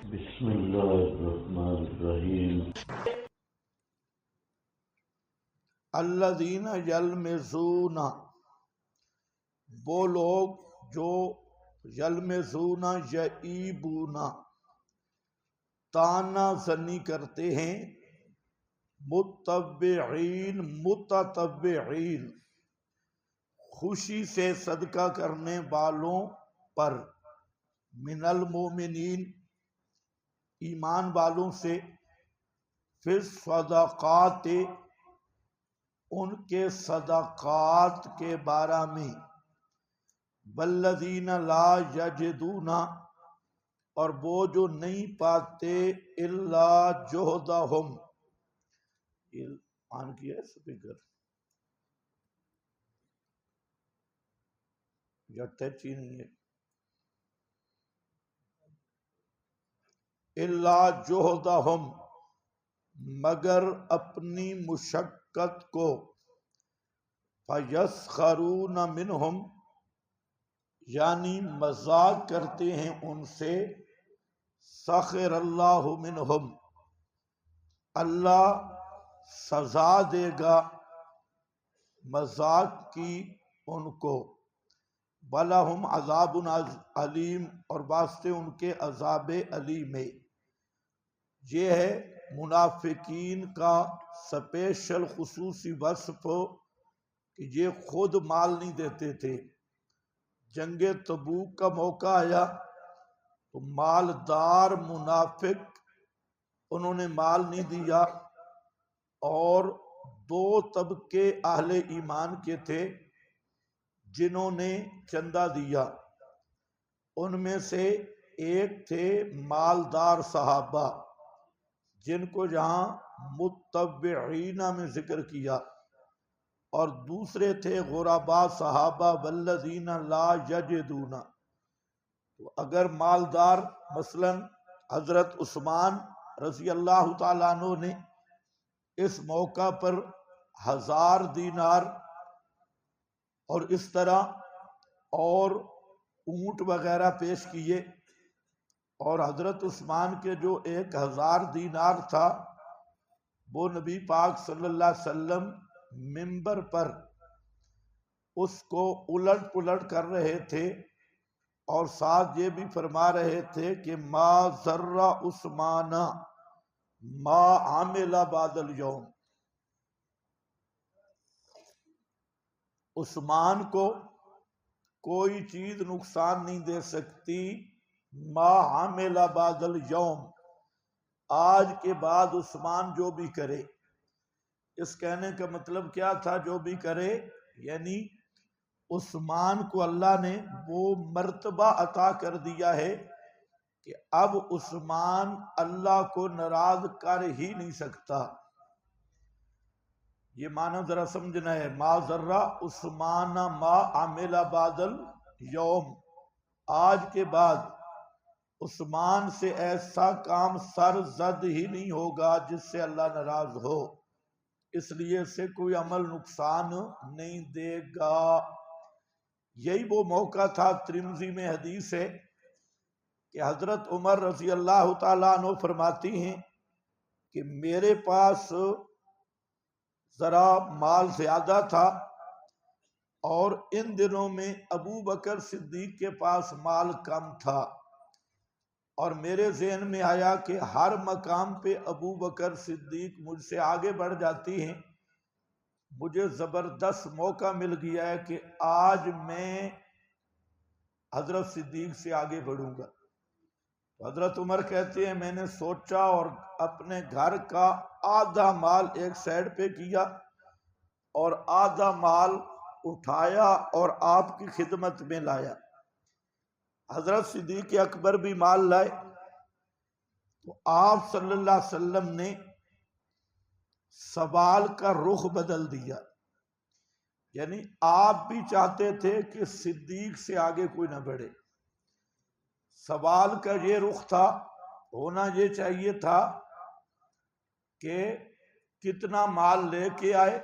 بسم اللہ الرحمن الرحیم۔ الذین یلمزون، وہ لوگ جو یلمزون یعیبون تانا زنی کرتے ہیں، متطوعین خوشی سے صدقہ کرنے والوں پر، من المومنین ایمان والوں سے، فی الصدقات ان کے صدقات کے بارے میں، والذین لا یجدون اور وہ جو نہیں پاتے، الا جہدہم، آن کیا ہے سپیکر یا ٹچ ہی نہیں ہے، الا جہدہم مگر اپنی مشقت کو، فیسخرون منہم یعنی مذاق کرتے ہیں ان سے، سخر اللہ منہم اللہ سزا دے گا مذاق کی ان کو، وَلَهُمْ عَذَابٌ علیم اور واسطے ان کے عذاب علیم ہے۔ یہ ہے منافقین کا سپیشل خصوصی وصف کہ یہ خود مال نہیں دیتے تھے۔ جنگ تبوک کا موقع آیا تو مالدار منافق انہوں نے مال نہیں دیا، اور دو طبقے اہل ایمان کے تھے جنہوں نے چندہ دیا، ان میں سے ایک تھے مالدار صحابہ جن کو یہاں متطوعین میں ذکر کیا، اور دوسرے تھے غرباء صحابہ، والذین لا یجدون۔ تو اگر مالدار مثلا حضرت عثمان رضی اللہ تعالیٰ عنہ نے اس موقع پر 1000 دینار اور اس طرح اور اونٹ وغیرہ پیش کیے، اور حضرت عثمان کے جو 1000 دینار تھا وہ نبی پاک صلی اللہ علیہ وسلم منبر پر اس کو الٹ پلٹ کر رہے تھے، اور ساتھ یہ بھی فرما رہے تھے کہ ما ضر عثمان ما عمل بعد اليوم، عثمان کو کوئی چیز نقصان نہیں دے سکتی، ما عمل بعد اليوم آج کے بعد عثمان جو بھی کرے۔ اس کہنے کا مطلب کیا تھا جو بھی کرے، یعنی عثمان کو اللہ نے وہ مرتبہ عطا کر دیا ہے کہ اب عثمان اللہ کو ناراض کر ہی نہیں سکتا۔ یہ معنی ذرا سمجھنا ہے، ما ذرہ عثمان ما عمل بعد اليوم، آج کے بعد عثمان سے ایسا کام سر زد ہی نہیں ہوگا جس سے اللہ ناراض ہو، اس لیے اسے کوئی عمل نقصان نہیں دے گا۔ یہی وہ موقع تھا، ترمذی میں حدیث ہے کہ حضرت عمر رضی اللہ تعالیٰ عنہ فرماتی ہیں کہ میرے پاس ذرا مال زیادہ تھا، اور ان دنوں میں ابو بکر صدیق کے پاس مال کم تھا، اور میرے ذہن میں آیا کہ ہر مقام پہ ابو بکر صدیق مجھ سے آگے بڑھ جاتی ہیں، مجھے زبردست موقع مل گیا ہے کہ آج میں حضرت صدیق سے آگے بڑھوں گا۔ حضرت عمر کہتے ہیں میں نے سوچا اور اپنے گھر کا آدھا مال ایک سائڈ پہ کیا، اور آدھا مال اٹھایا اور آپ کی خدمت میں لایا۔ حضرت صدیق اکبر بھی مال لائے، تو آپ صلی اللہ علیہ وسلم نے سوال کا رخ بدل دیا، یعنی آپ بھی چاہتے تھے کہ صدیق سے آگے کوئی نہ بڑھے۔ سوال کا یہ رخ تھا، ہونا یہ چاہیے تھا کہ کتنا مال لے کے آئے،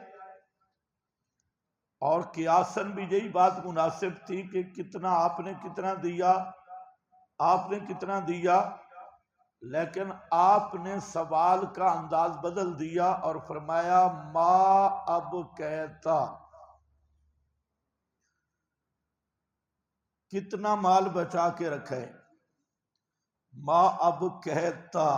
اور قیاساً بھی یہی بات مناسب تھی کہ کتنا آپ نے کتنا دیا، آپ نے کتنا دیا، لیکن آپ نے سوال کا انداز بدل دیا اور فرمایا ما اب کہتا، کتنا مال بچا کے رکھے، ما اب کہتا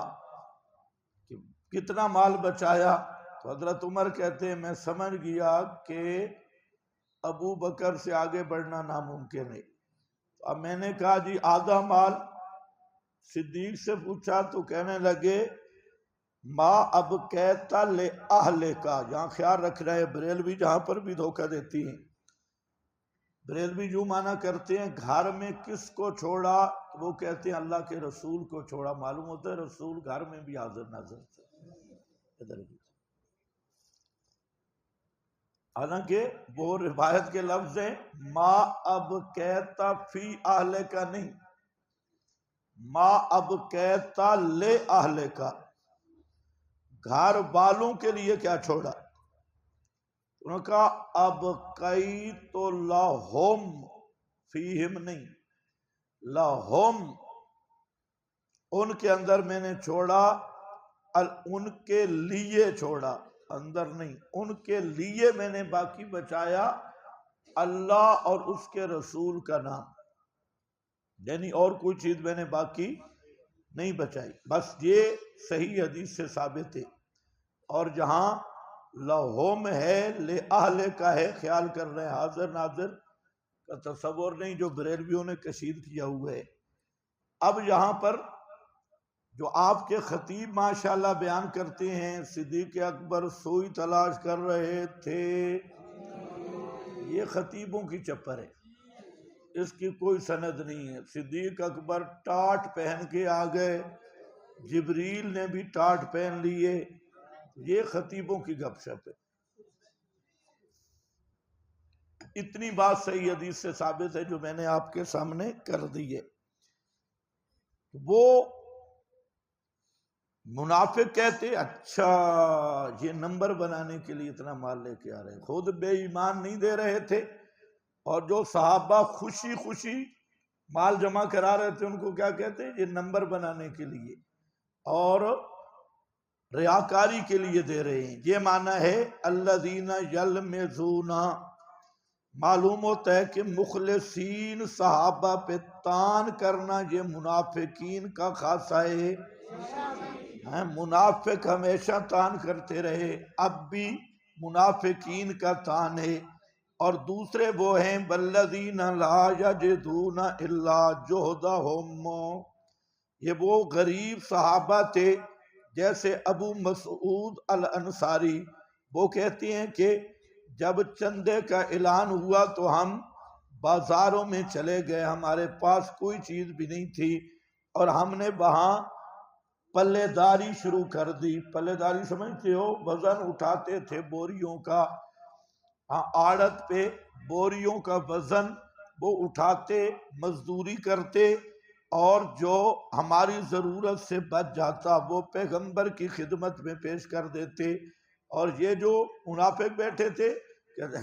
کتنا مال بچایا؟ تو حضرت عمر کہتے ہیں میں سمجھ گیا کہ ابو بکر سے آگے بڑھنا ناممکن ہے۔ اب میں نے کہا جی آدھا مال، صدیق سے پوچھا تو کہنے لگے ما اب کہتا لے اہلے کا، یہاں خیال رکھ رہے بریلوی جہاں پر بھی دھوکہ دیتی ہیں، بریلوی جو معنی کرتے ہیں گھر میں کس کو چھوڑا، وہ کہتے ہیں اللہ کے رسول کو چھوڑا، معلوم ہوتا ہے رسول گھر میں بھی حاضر ناظر تھے۔ ادھر بھی حالانکہ وہ روایت کے لفظ ہیں ما اب کہتا فی اہلے کا نہیں، ما اب کہتا لے اہلے کا، گھر والوں کے لیے کیا چھوڑا؟ انہوں نے کہا اب کئی تو لہم، فیہم نہیں، لہم ان کے اندر میں نے چھوڑا، ان کے لیے چھوڑا، اندر نہیں، ان کے لیے میں نے باقی بچایا اللہ اور اس کے رسول کا نام، یعنی اور کوئی چیز میں نے باقی نہیں بچائی۔ بس یہ صحیح حدیث سے ثابت ہے۔ اور جہاں لہم ہے لے اہل کا ہے، خیال کر رہے ہیں حاضر ناظر کا تصور نہیں جو بریلویوں نے کشید کیا ہوا ہے۔ اب یہاں پر جو آپ کے خطیب ماشاءاللہ بیان کرتے ہیں صدیق اکبر سوئی تلاش کر رہے تھے، یہ خطیبوں کی چپر ہے، اس کی کوئی سند نہیں ہے۔ صدیق اکبر ٹاٹ پہن کے آ گئے، جبریل نے بھی ٹاٹ پہن لیے، یہ خطیبوں کی گپ شپ ہے۔ اتنی بات صحیح حدیث سے ثابت ہے جو میں نے آپ کے سامنے کر دی ہے۔ وہ منافق کہتے اچھا یہ نمبر بنانے کے لیے اتنا مال لے کے آ رہے، خود بے ایمان نہیں دے رہے تھے، اور جو صحابہ خوشی خوشی مال جمع کرا رہے تھے ان کو کیا کہتے ہیں؟ یہ نمبر بنانے کے لیے اور ریاکاری کے لیے دے رہے ہیں۔ یہ معنی ہے الذین یلمزون، معلوم ہوتا ہے کہ مخلصین صحابہ پہ تان کرنا یہ منافقین کا خاصہ ہے۔ منافق ہمیشہ تان کرتے رہے، اب بھی منافقین کا تان ہے۔ اور دوسرے وہ ہیں والذین لا یجدون الا جہدہم، یہ وہ غریب صحابہ تھے جیسے ابو مسعود الانصاری، وہ کہتے ہیں کہ جب چندے کا اعلان ہوا تو ہم بازاروں میں چلے گئے، ہمارے پاس کوئی چیز بھی نہیں تھی اور ہم نے وہاں پلے داری شروع کر دی۔ پلے داری سمجھتے ہو؟ وزن اٹھاتے تھے بوریوں کا، آڑت پہ بوریوں کا وزن وہ اٹھاتے، مزدوری کرتے، اور جو ہماری ضرورت سے بچ جاتا وہ پیغمبر کی خدمت میں پیش کر دیتے۔ اور یہ جو منافق بیٹھے تھے کہتے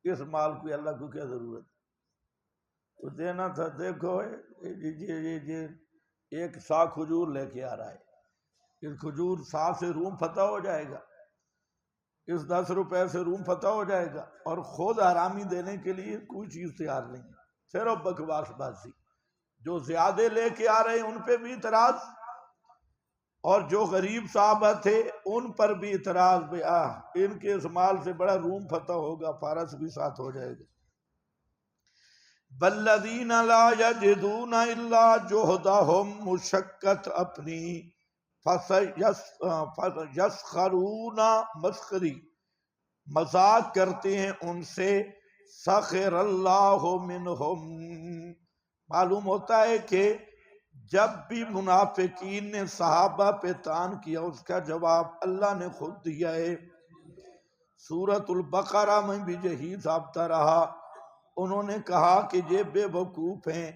اس مال کو اللہ کو کیا ضرورت تو دینا تھا، دیکھو یہ ایک سا کھجور لے کے آ رہا ہے، اس کھجور سا سے روم فتح ہو جائے گا، اس 10 روپے سے روم فتح ہو جائے گا، اور خود حرامی دینے کے لیے کوئی چیز تیار نہیں، صرف بکواس بازی۔ جو زیادہ لے کے آ رہے ہیں ان پہ بھی اعتراض، اور جو غریب صحابہ تھے ان پر بھی اعتراض، بھی ان کے اس مال سے بڑا روم فتح ہوگا، فارس بھی ساتھ ہو جائے گا۔ والذین لا یجدون الا جہدہم، مشقت اپنی، یسخرون مسخری، مذاق کرتے ہیں ان سے، سخر اللہ منہم، معلوم ہوتا ہے کہ جب بھی منافقین نے صحابہ پہ تان کیا اس کا جواب اللہ نے خود دیا ہے۔ سورۃ البقرہ میں بھی یہی ضابطہ رہا، انہوں نے کہا کہ یہ بے وقوف ہیں،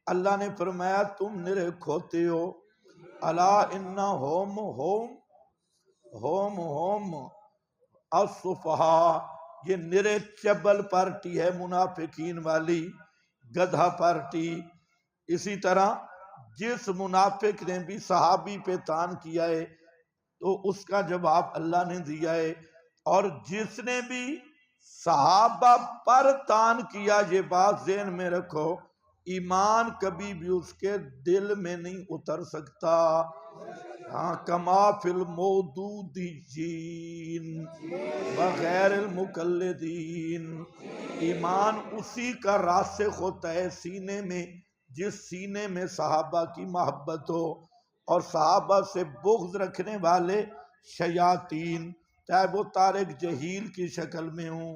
اللہ نے فرمایا تم نرے کھوتے ہو، الا انہم ہم السفہاء، یہ نرے چبل پارٹی ہے منافقین والی، گدھا پارٹی۔ اسی طرح جس منافق نے بھی صحابی پہ تان کیا ہے تو اس کا جواب اللہ نے دیا ہے، اور جس نے بھی صحابہ پر تان کیا، یہ بات ذہن میں رکھو، ایمان کبھی بھی اس کے دل میں نہیں اتر سکتا۔ ہاں، کما فی المودودین بغیر المقلدین، ایمان اسی کا راسخ ہوتا ہے سینے میں جس سینے میں صحابہ کی محبت ہو، اور صحابہ سے بغض رکھنے والے شیاطین چاہے وہ طارق جہیل کی شکل میں ہوں،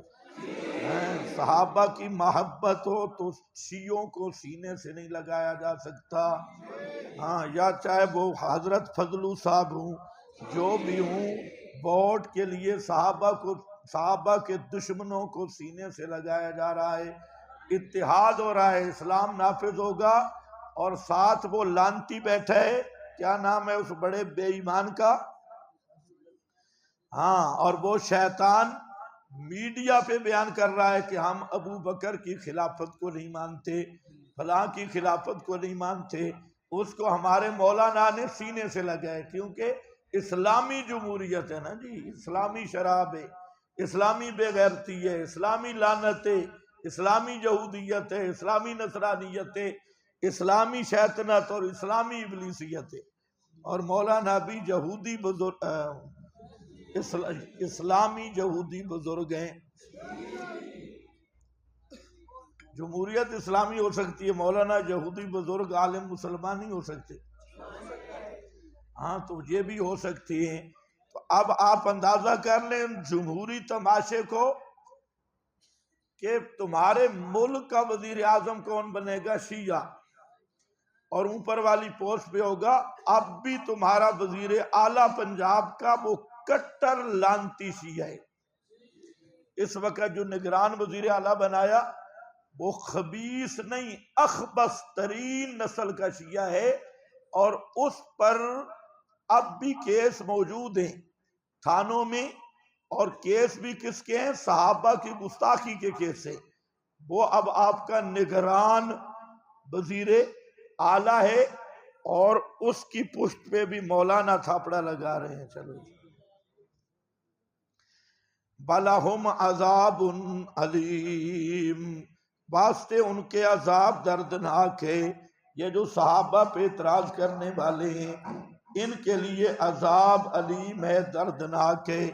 صحابہ کی محبت ہو تو شیعوں کو سینے سے نہیں لگایا جا سکتا، ہاں، یا چاہے وہ حضرت فضلو صاحب ہوں، جو بھی ہوں، ووٹ کے لیے صحابہ کے دشمنوں کو سینے سے لگایا جا رہا ہے۔ اتحاد ہو رہا ہے، اسلام نافذ ہوگا، اور ساتھ وہ لانتی بیٹھا ہے، کیا نام ہے اس بڑے بے ایمان کا، ہاں، اور وہ شیطان میڈیا پہ بیان کر رہا ہے کہ ہم ابو بکر کی خلافت کو نہیں مانتے، فلاں کی خلافت کو نہیں مانتے، اس کو ہمارے مولانا نے سینے سے لگائے، کیونکہ اسلامی جمہوریت ہے نا جی، اسلامی شراب ہے، اسلامی بے غیرتی ہے، اسلامی لعنت ہے، اسلامی یہودیت ہے، اسلامی نصرانیت ہے، اسلامی شیطنت اور اسلامی ابلیسیت ہے، اور مولانا بھی یہودی بزرگ، اسلامی یہودی بزرگ ہیں۔ جمہوریت اسلامی ہو سکتی ہے، مولانا یہودی بزرگ عالم مسلمان نہیں ہو سکتے، ہاں، تو یہ بھی ہو سکتی ہیں۔ تو اب آپ اندازہ کر لیں جمہوری تماشے کو کہ تمہارے ملک کا وزیر اعظم کون بنے گا، شیعہ، اور اوپر والی پوسٹ پہ ہوگا اب بھی تمہارا وزیر اعلیٰ پنجاب کا وہ کٹر لانتی شیعہ ہے۔ اس وقت جو نگران وزیر اعلیٰ بنایا وہ خبیث نہیں، اخبث ترین نسل کا شیعہ ہے، اور اس پر اب بھی کیس موجود ہیں تھانوں میں، اور کیس بھی کس کے ہیں، صحابہ کی گستاخی کے کیس ہے، وہ اب آپ کا نگران وزیر اعلیٰ ہے، اور اس کی پشت پہ بھی مولانا تھاپڑا لگا رہے ہیں۔ چلو، بَلَهُمْ عَذَابٌ عَلِيمٌ، واسطے ان کے عذاب دردناک ہے، یہ جو صحابہ پہ اعتراض کرنے والے ہیں ان کے لیے عذاب علیم ہے، دردناک ہے۔